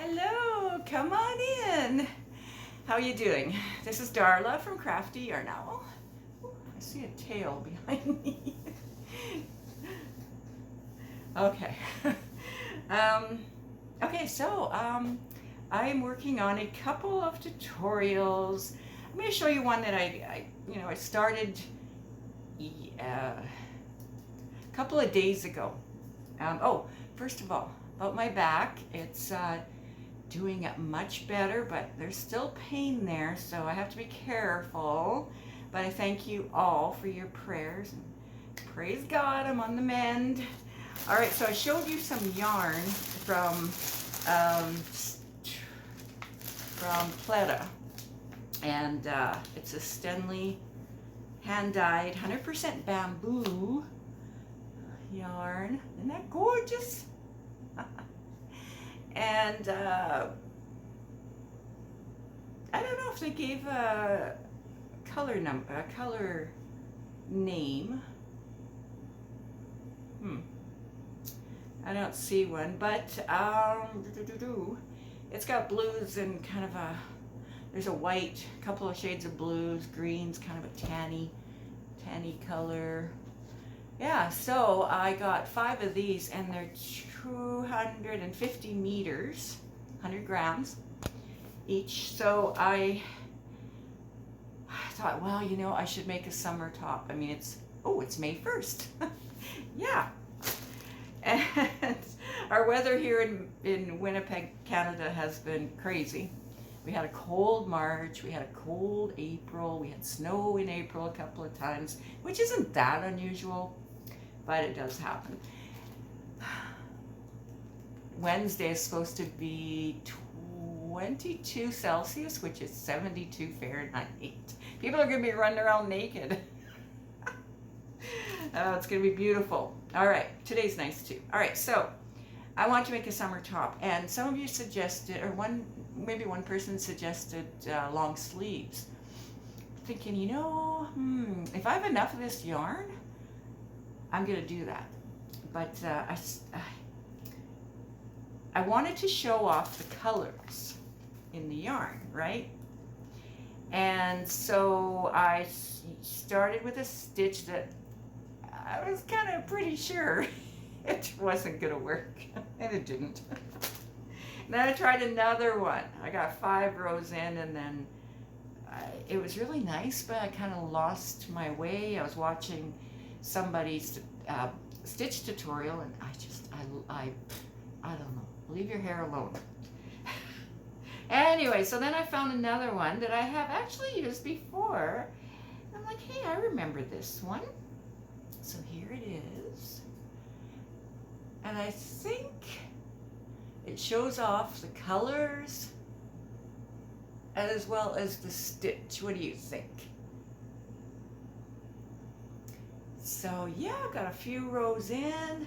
Hello, come on in. How are you doing? This is Darla from crafty.yarn.owl. I see a tail behind me. Okay. I'm working on a couple of tutorials. I'm going to show you one that I started a couple of days ago. First of all, about my back, it's doing it much better, but there's still pain there, so I have to be careful. But I thank you all for your prayers, and praise God, I'm on the mend. All right, so I showed you some yarn from Pleta, and it's a Stenli hand-dyed 100% bamboo yarn. Isn't that gorgeous? And I don't know if they gave a color name. I don't see one, but it's got blues and kind of there's a white, a couple of shades of blues, greens, kind of a tanny color. Yeah, so I got 5 of these, and they're 250 meters, 100 grams each. So I thought, well, I should make a summer top. I mean, it's May 1st. Yeah. And our weather here in Winnipeg, Canada has been crazy. We had a cold March, we had a cold April, we had snow in April a couple of times, which isn't that unusual, but it does happen. Wednesday is supposed to be 22 Celsius, which is 72 Fahrenheit. People are going to be running around naked. It's going to be beautiful. All right, today's nice too. All right, so I want to make a summer top, and some of you suggested, or maybe one person suggested long sleeves. Thinking, if I have enough of this yarn, I'm going to do that. But I wanted to show off the colors in the yarn, right? And so I started with a stitch that I was kind of pretty sure it wasn't going to work, and it didn't. And then I tried another one. I got 5 rows in, and then it was really nice, but I kind of lost my way. I was watching somebody's stitch tutorial, and I don't know. Leave your hair alone. Anyway, so then I found another one that I have actually used before. I'm like, hey, I remember this one. So here it is. And I think it shows off the colors as well as the stitch. What do you think? So yeah, got a few rows in.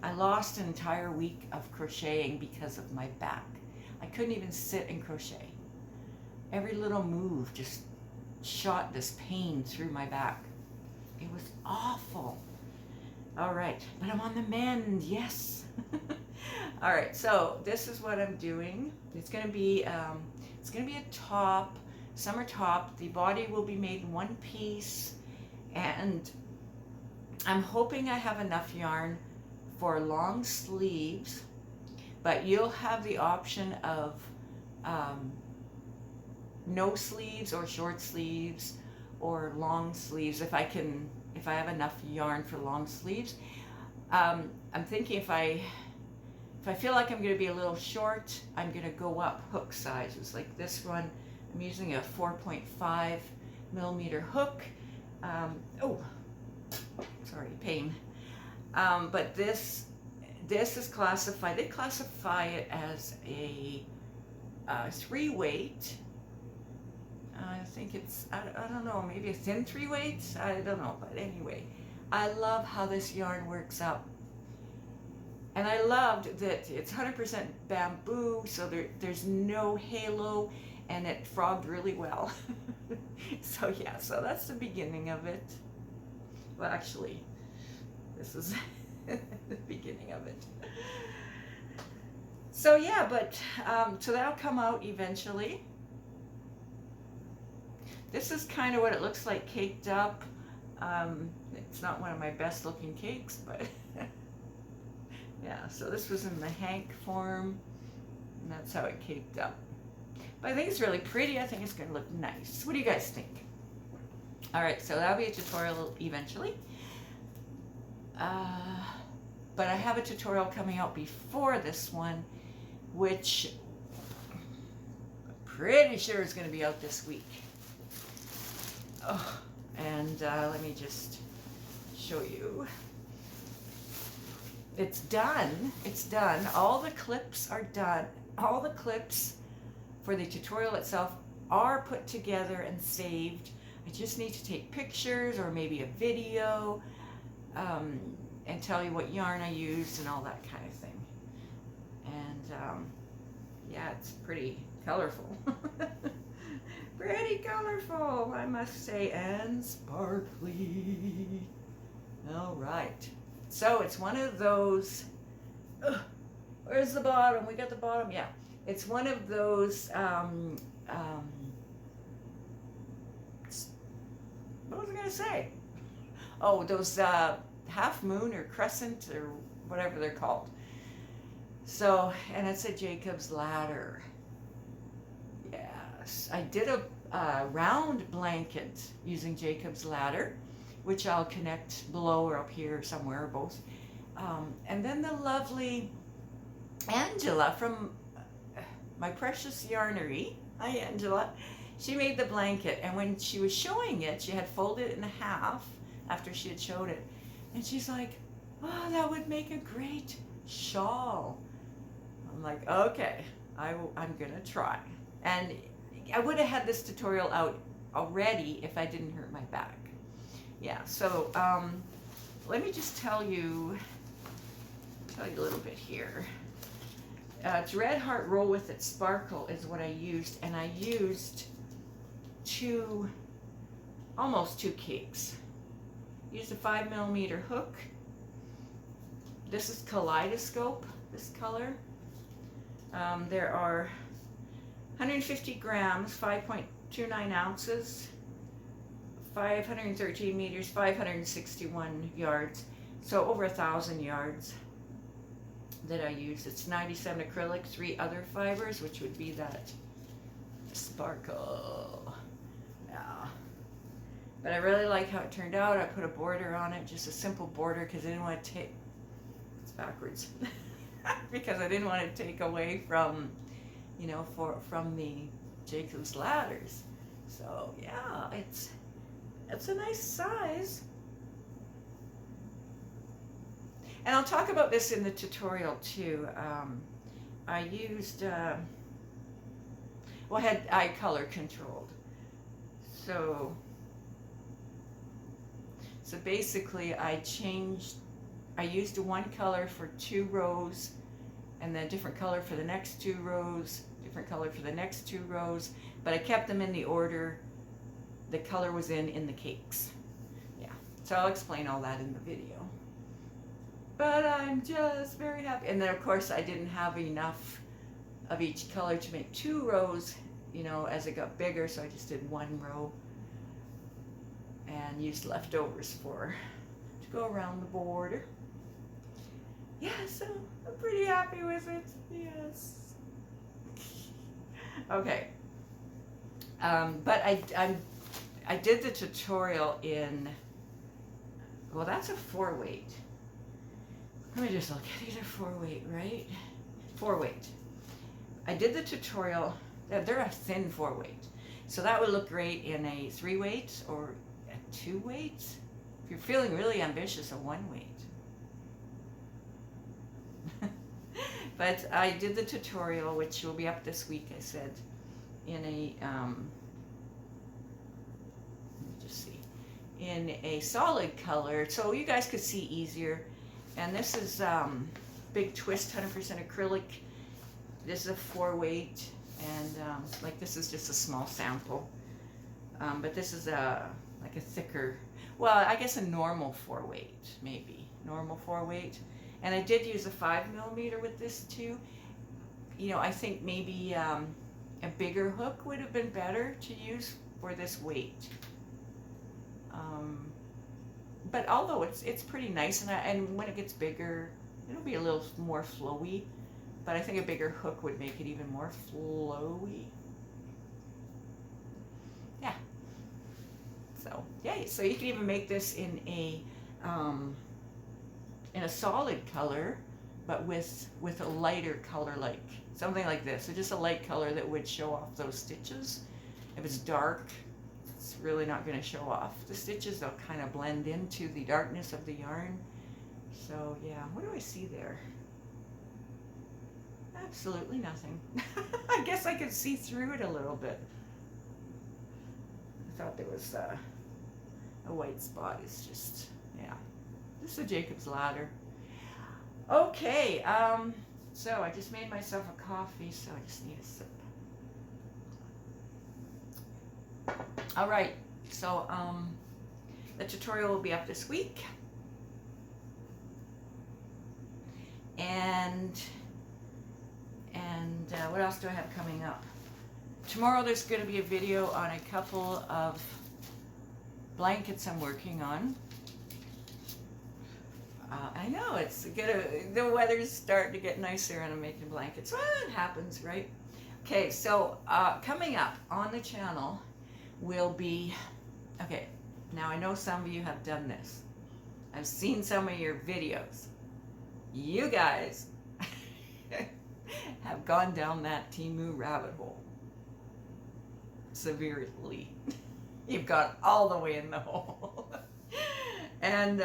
I lost an entire week of crocheting because of my back. I couldn't even sit and crochet. Every little move just shot this pain through my back. It was awful. All right, but I'm on the mend, yes. All right, so this is what I'm doing. It's gonna be a top, summer top. The body will be made in one piece, and I'm hoping I have enough yarn for long sleeves, but you'll have the option of no sleeves or short sleeves or long sleeves if I have enough yarn for long sleeves. I'm thinking if I feel like I'm going to be a little short, I'm going to go up hook sizes. Like this one, I'm using a 4.5 millimeter hook. Sorry, pain. But this is classified, they classify it as a 3-weight. I think it's, I don't know, maybe a thin 3-weight? I don't know, but anyway. I love how this yarn works up. And I loved that it's 100% bamboo, so there's no halo, and it frogged really well. So yeah, so that's the beginning of it. Well, actually, this is the beginning of it. So yeah, but so that'll come out eventually. This is kind of what it looks like caked up. It's not one of my best looking cakes, but yeah, so this was in the hank form, and that's how it caked up. But I think it's really pretty. I think it's going to look nice. What do you guys think? All right, so that'll be a tutorial eventually. But I have a tutorial coming out before this one, which I'm pretty sure is going to be out this week. Oh, and let me just show you. It's done. It's done. All the clips are done. All the clips for the tutorial itself are put together and saved. I just need to take pictures or maybe a video and tell you what yarn I used and all that kind of thing. And yeah, it's pretty colorful. Pretty colorful, I must say, and sparkly. All right. So it's one of those, where's the bottom? We got the bottom, yeah. It's one of those, what was I going to say? Oh, those half moon or crescent or whatever they're called. So, and it's a Jacob's ladder. Yes, I did a round blanket using Jacob's ladder, which I'll connect below or up here somewhere or both. And then the lovely Angela from My Precious Yarnery, hi Angela, she made the blanket, and when she was showing it, she had folded it in half after she had showed it, and she's like, oh, that would make a great shawl. I'm like, okay, I'm gonna try. And I would have had this tutorial out already if I didn't hurt my back. Yeah, so let me just tell you a little bit here. It's Red Heart Roll with Its Sparkle is what I used, and I used almost two cakes. Used a 5mm hook. This is Kaleidoscope, this color. There are 150 grams, 5.29 ounces, 513 meters, 561 yards, so over 1,000 yards that I use. It's 97 acrylic, 3 other fibers, which would be that sparkle. Yeah. But I really like how it turned out. I put a border on it, just a simple border, because I didn't want to take, it's backwards, because I didn't want to take away from, you know, from the Jacob's ladders. So yeah, it's a nice size. And I'll talk about this in the tutorial too. I used, well, I had eye color controlled. So basically I used one color for 2 rows, and then a different color for the next 2 rows, different color for the next 2 rows, but I kept them in the order the color was in the cakes. Yeah, so I'll explain all that in the video. But I'm just very happy. And then of course I didn't have enough of each color to make 2 rows, you know, as it got bigger, so I just did 1 row and used leftovers to go around the border. Yeah, so I'm pretty happy with it. Yes. Okay. But I did the tutorial in, well, that's a 4-weight. Let me just look at these are 4-weight, right? 4-weight. I did the tutorial, they're a thin 4-weight. So that would look great in a 3-weight or a 2-weight. If you're feeling really ambitious, a 1-weight. But I did the tutorial, which will be up this week, I said, in a, let me just see, in a solid color, so you guys could see easier. And this is Big Twist 100% acrylic. This is a 4-weight, and like this is just a small sample. But this is like a thicker, well, I guess a normal 4-weight, maybe normal 4-weight. And I did use a 5mm with this too. you know, I think maybe a bigger hook would have been better to use for this weight. But although it's pretty nice, and when it gets bigger, it'll be a little more flowy. But I think a bigger hook would make it even more flowy. Yeah. So yeah, so you can even make this in a solid color, but with a lighter color, like something like this. So just a light color that would show off those stitches. If it's dark, it's really not going to show off the stitches. They'll kind of blend into the darkness of the yarn. So yeah, what do I see there? Absolutely nothing. I guess I could see through it a little bit. I thought there was a white spot. It's just, yeah, just a Jacob's ladder. Okay, so I just made myself a coffee, so I just need a sip. All right, so the tutorial will be up this week. And what else do I have coming up? Tomorrow there's going to be a video on a couple of blankets I'm working on. I know the weather's starting to get nicer and I'm making blankets. Well, it happens, right? Okay, so coming up on the channel will be, okay, now I know some of you have done this. I've seen some of your videos. You guys have gone down that temu rabbit hole severely. You've got all the way in the hole. And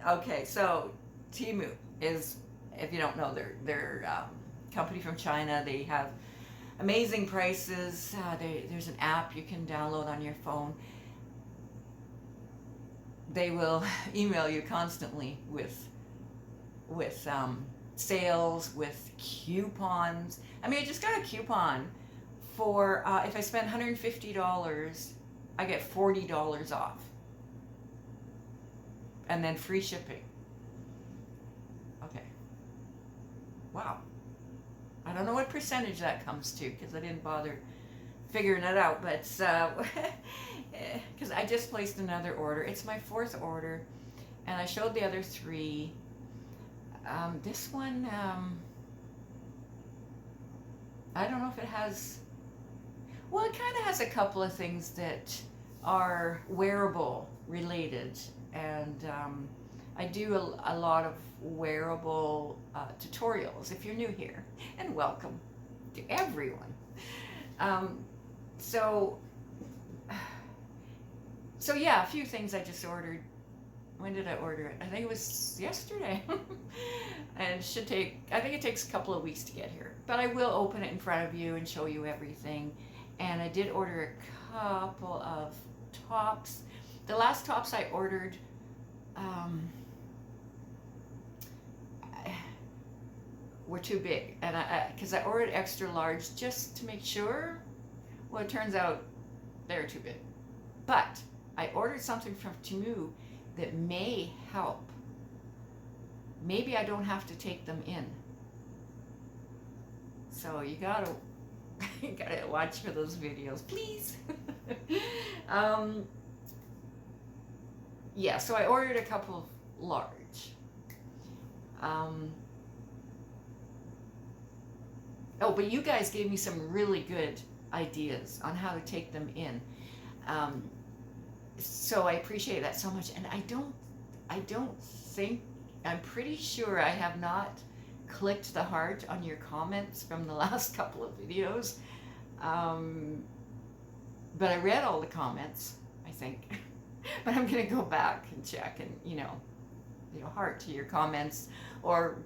okay, so temu is, if you don't know, they're company from China. They have amazing prices. There's an app you can download on your phone. They will email you constantly with sales, with coupons. I mean, I just got a coupon for if I spend $150, I get $40 off, and then free shipping. Okay. Wow. I don't know what percentage that comes to because I didn't bother figuring it out, but because I just placed another order. It's my 4th order, and I showed the other 3. This one, I don't know if it has, well, it kind of has a couple of things that are wearable related, and I do a lot of wearable tutorials if you're new here, and welcome to everyone. So yeah, a few things I just ordered. When did I order it? I think it was yesterday. And I think it takes a couple of weeks to get here. But I will open it in front of you and show you everything. And I did order a couple of tops. The last tops I ordered were too big. And because I ordered extra large just to make sure. Well, it turns out they were too big. But I ordered something from Temu that may help. Maybe I don't have to take them in. So you gotta watch for those videos, please. Yeah, so I ordered a couple of large. Oh, but you guys gave me some really good ideas on how to take them in. So I appreciate that so much, and I don't think, I'm pretty sure I have not clicked the heart on your comments from the last couple of videos, but I read all the comments, I think. But I'm gonna go back and check and heart to your comments or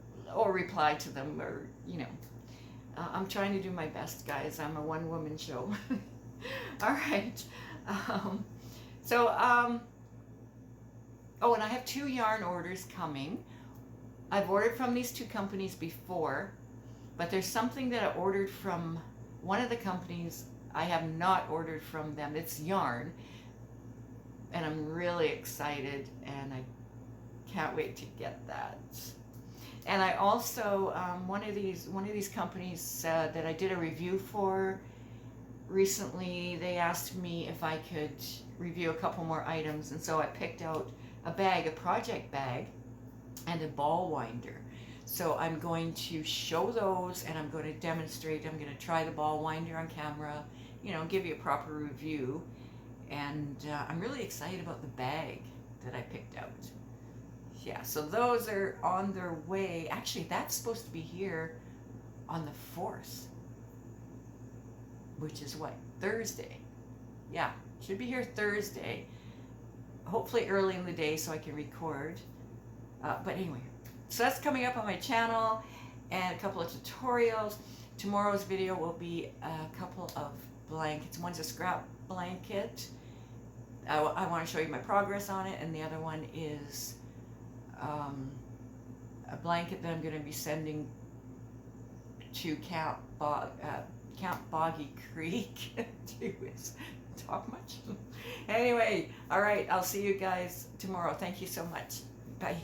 reply to them, or I'm trying to do my best, guys. I'm a one-woman show. All right. Oh, and I have 2 yarn orders coming. I've ordered from these 2 companies before, but there's something that I ordered from one of the companies I have not ordered from them. It's yarn, and I'm really excited, and I can't wait to get that. And I also one of these companies that I did a review for recently, they asked me if I could review a couple more items, and so I picked out a bag, a project bag, and a ball winder. So I'm going to show those, and I'm going to demonstrate. I'm going to try the ball winder on camera, you know, give you a proper review. And I'm really excited about the bag that I picked out. Yeah, so those are on their way. Actually, that's supposed to be here on the 4th, which is what? Thursday. Yeah, should be here Thursday. Hopefully early in the day so I can record. But anyway, so that's coming up on my channel, and a couple of tutorials. Tomorrow's video will be a couple of blankets. One's a scrap blanket. I want to show you my progress on it, and the other one is a blanket that I'm going to be sending to Camp Boggy Creek. Talk much? Anyway, all right, I'll see you guys tomorrow. Thank you so much. Bye.